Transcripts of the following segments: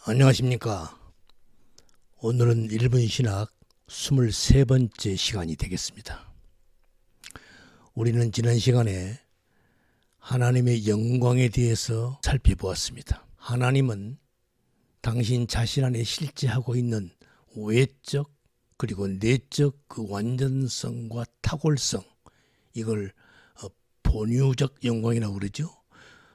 안녕하십니까. 오늘은 1분 신학 23번째 시간이 되겠습니다. 우리는 지난 시간에 하나님의 영광에 대해서 살펴보았습니다. 하나님은 당신 자신 안에 실제하고 있는 외적 그리고 내적 그 완전성과 탁월성, 이걸 본유적 영광이라고 그러죠.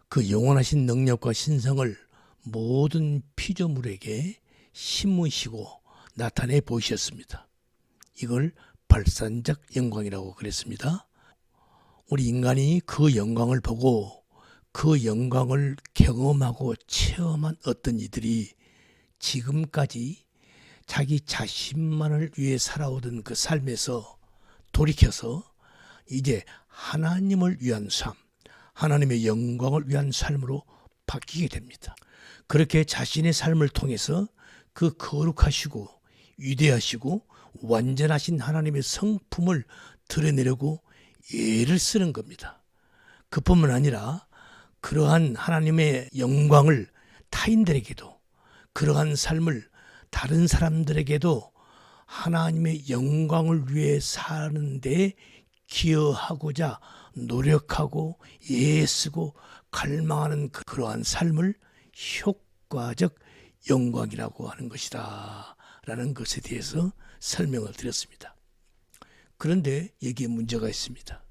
그 영원하신 능력과 신성을 모든 피조물에게 심으시고 나타내 보이셨습니다. 이걸 발산적 영광이라고 그랬습니다. 우리 인간이 그 영광을 보고 그 영광을 경험하고 체험한 어떤 이들이 지금까지 자기 자신만을 위해 살아오던 그 삶에서 돌이켜서 이제 하나님을 위한 삶, 하나님의 영광을 위한 삶으로 바뀌게 됩니다. 그렇게 자신의 삶을 통해서 그 거룩하시고 위대하시고 완전하신 하나님의 성품을 드러내려고 애를 쓰는 겁니다. 그뿐만 아니라 그러한 하나님의 영광을 타인들에게도, 그러한 삶을 다른 사람들에게도 하나님의 영광을 위해 사는 데 기여하고자 노력하고 애쓰고 갈망하는 그러한 삶을 효과적 영광이라고 하는 것이다 라는 것에 대해서 설명을 드렸습니다. 그런데 여기에 문제가 있습니다.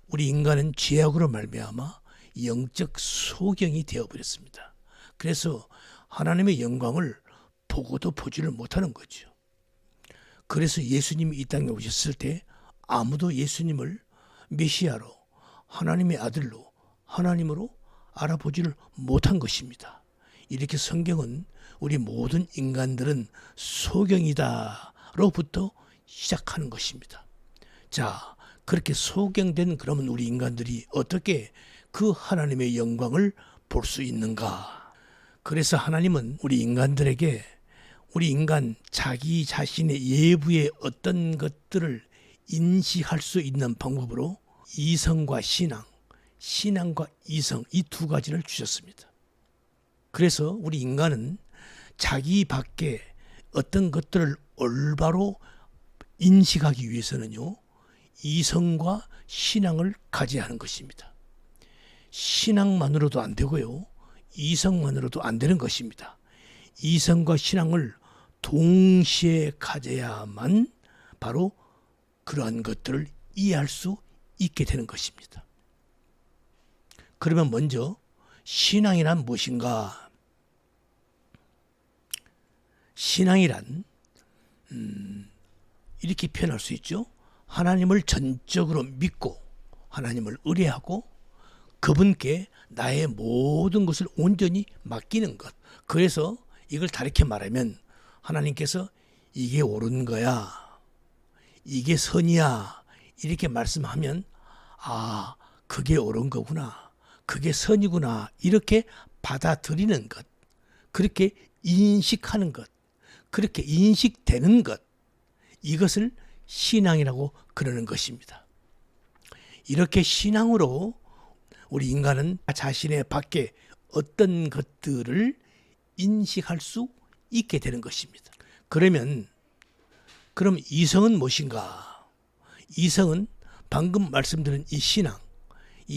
우리 인간은 죄악으로 말미암아 영적 소경이 되어버렸습니다. 그래서 하나님의 영광을 보고도 보지를 못하는 거죠. 그래서 예수님이 이 땅에 오셨을 때 아무도 예수님을 메시아로, 하나님의 아들로, 하나님으로 알아보지를 못한 것입니다. 이렇게 성경은 우리 모든 인간들은 소경이다로부터 시작하는 것입니다. 자, 그렇게 소경된 그러면 우리 인간들이 어떻게 그 하나님의 영광을 볼 수 있는가? 그래서 하나님은 우리 인간들에게 우리 인간 자기 자신의 예부의 어떤 것들을 인식할 수 있는 방법으로 이성과 신앙, 신앙과 이성, 이 두 가지를 주셨습니다. 그래서 우리 인간은 자기 밖에 어떤 것들을 올바로 인식하기 위해서는요, 이성과 신앙을 가져야 하는 것입니다. 신앙만으로도 안 되고요, 이성만으로도 안 되는 것입니다. 이성과 신앙을 동시에 가져야만 바로 그러한 것들을 이해할 수 있게 되는 것입니다. 그러면 먼저 신앙이란 무엇인가? 신앙이란 이렇게 표현할 수 있죠. 하나님을 전적으로 믿고 하나님을 의뢰하고 그분께 나의 모든 것을 온전히 맡기는 것. 그래서 이걸 다르게 말하면 하나님께서 이게 옳은 거야, 이게 선이야 이렇게 말씀하면 아, 그게 옳은 거구나, 그게 선이구나 이렇게 받아들이는 것, 그렇게 인식하는 것, 그렇게 인식되는 것, 이것을 신앙이라고 그러는 것입니다. 이렇게 신앙으로 우리 인간은 자신의 밖에 어떤 것들을 인식할 수 있게 되는 것입니다. 그럼 이성은 무엇인가? 이성은 방금 말씀드린 이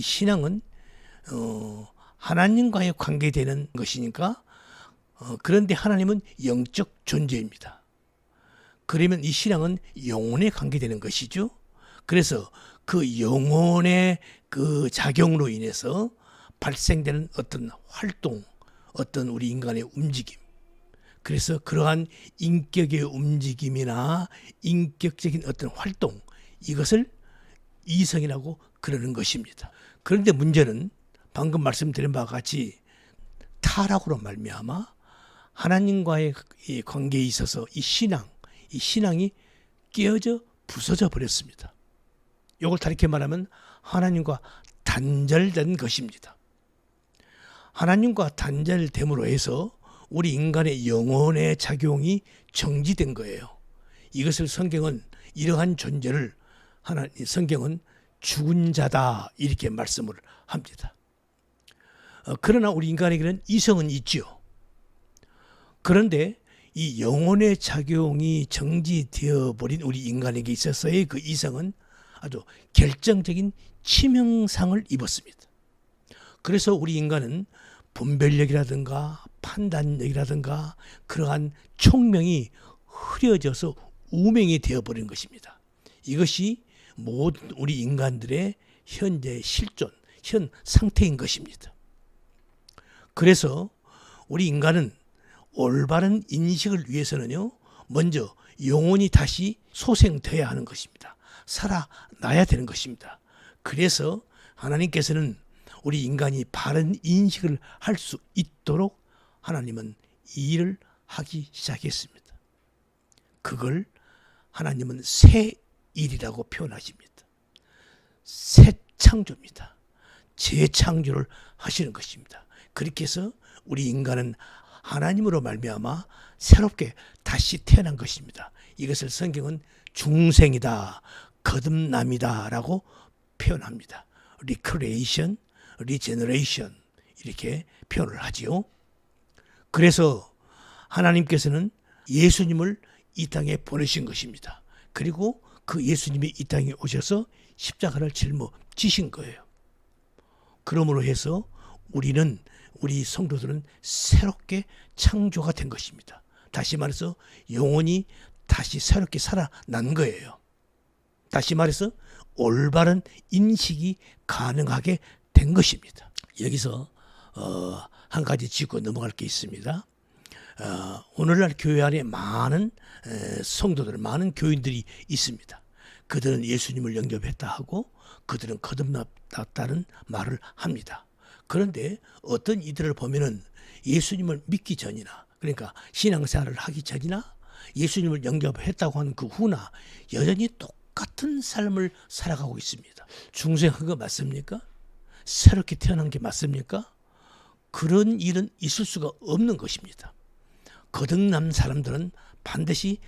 신앙은 하나님과의 관계되는 것이니까 그런데 하나님은 영적 존재입니다. 그러면 이 신앙은 영혼에 관계되는 것이죠. 그래서 그 영혼의 그 작용으로 인해서 발생되는 어떤 활동, 어떤 우리 인간의 움직임, 그래서 그러한 인격의 움직임이나 인격적인 어떤 활동, 이것을 이성이라고 그러는 것입니다. 그런데 문제는 방금 말씀드린 바와 같이 타락으로 말미암아 하나님과의 이 관계에 있어서 이 신앙이 깨어져 부서져 버렸습니다. 이걸 다르게 말하면 하나님과 단절된 것입니다. 하나님과 단절됨으로 해서 우리 인간의 영혼의 작용이 정지된 거예요. 이것을 성경은 이러한 존재를 성경은 죽은 자다 이렇게 말씀을 합니다. 그러나 우리 인간에게는 이성은 있죠. 그런데 이 영혼의 작용이 정지되어 버린 우리 인간에게 있어서의 그 이성은 아주 결정적인 치명상을 입었습니다. 그래서 우리 인간은 분별력이라든가 판단력이라든가 그러한 총명이 흐려져서 우명이 되어버린 것입니다. 이것이 모든 우리 인간들의 현재 실존, 현 상태인 것입니다. 그래서 우리 인간은 올바른 인식을 위해서는요, 먼저 영혼이 다시 소생되어야 하는 것입니다. 살아나야 되는 것입니다. 그래서 하나님께서는 우리 인간이 바른 인식을 할 수 있도록 하나님은 이 일을 하기 시작했습니다. 그걸 하나님은 새 일이라고 표현하십니다. 새 창조입니다. 재창조를 하시는 것입니다. 그렇게 해서 우리 인간은 하나님으로 말미암아 새롭게 다시 태어난 것입니다. 이것을 성경은 중생이다, 거듭남이다 라고 표현합니다. 리크레이션, 리제너레이션 이렇게 표현을 하지요. 그래서 하나님께서는 예수님을 이 땅에 보내신 것입니다. 그리고 그 예수님이 이 땅에 오셔서 십자가를 짊어지신 거예요. 그러므로 해서 우리 성도들은 새롭게 창조가 된 것입니다. 다시 말해서 영혼이 다시 새롭게 살아난 거예요. 다시 말해서 올바른 인식이 가능하게 된 것입니다. 여기서 한 가지 짚고 넘어갈 게 있습니다. 오늘날 교회 안에 많은 성도들, 많은 교인들이 있습니다. 그들은 예수님을 영접했다 하고 그들은 거듭났다는 말을 합니다. 그런데 어떤 이들을 보면은 예수님을 믿기 전이나, 그러니까 신앙생활을 하기 전이나 예수님을 영접했다고 하는 그 후나 여전히 똑같은 삶을 살아가고 있습니다. 중생한 거 맞습니까? 새롭게 태어난 게 맞습니까? 그런 일은 있을 수가 없는 것입니다. 거듭난 사람들은 반드시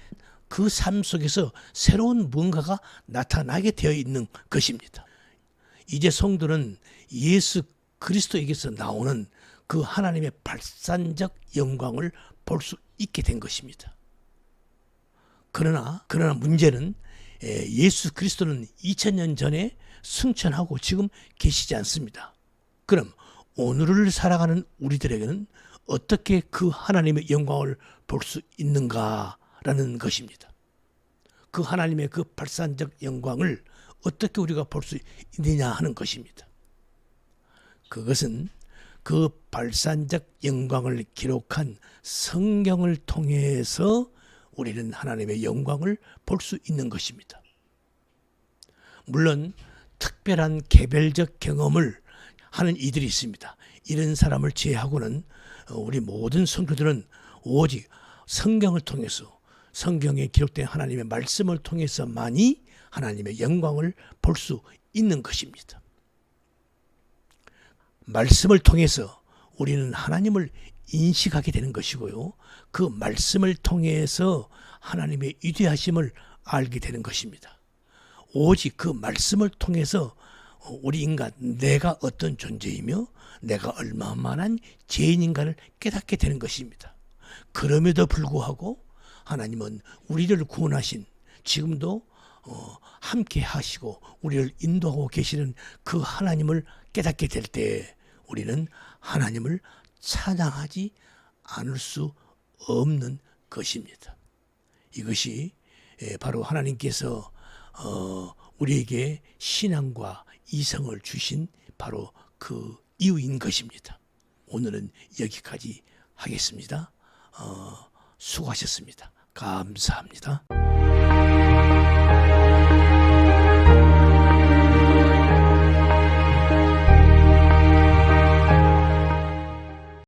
그 삶 속에서 새로운 무언가가 나타나게 되어 있는 것입니다. 이제 성도는 예수 그리스도에게서 나오는 그 하나님의 발산적 영광을 볼 수 있게 된 것입니다. 그러나 문제는 예수 그리스도는 2000년 전에 승천하고 지금 계시지 않습니다. 그럼 오늘을 살아가는 우리들에게는 어떻게 그 하나님의 영광을 볼 수 있는가라는 것입니다. 그 하나님의 그 발산적 영광을 어떻게 우리가 볼 수 있느냐 하는 것입니다. 그것은 그 발산적 영광을 기록한 성경을 통해서 우리는 하나님의 영광을 볼 수 있는 것입니다. 물론 특별한 개별적 경험을 하는 이들이 있습니다. 이런 사람을 제외하고는 우리 모든 성도들은 오직 성경을 통해서, 성경에 기록된 하나님의 말씀을 통해서만이 하나님의 영광을 볼 수 있는 것입니다. 말씀을 통해서 우리는 하나님을 인식하게 되는 것이고요. 그 말씀을 통해서 하나님의 위대하심을 알게 되는 것입니다. 오직 그 말씀을 통해서 우리 인간, 내가 어떤 존재이며 내가 얼마만한 죄인인가를 깨닫게 되는 것입니다. 그럼에도 불구하고 하나님은 우리를 구원하신, 지금도 함께 하시고 우리를 인도하고 계시는 그 하나님을 깨닫게 될 때 우리는 하나님을 찬양하지 않을 수 없는 것입니다. 이것이 바로 하나님께서 우리에게 신앙과 이성을 주신 바로 그 이유인 것입니다. 오늘은 여기까지 하겠습니다. 수고하셨습니다. 감사합니다.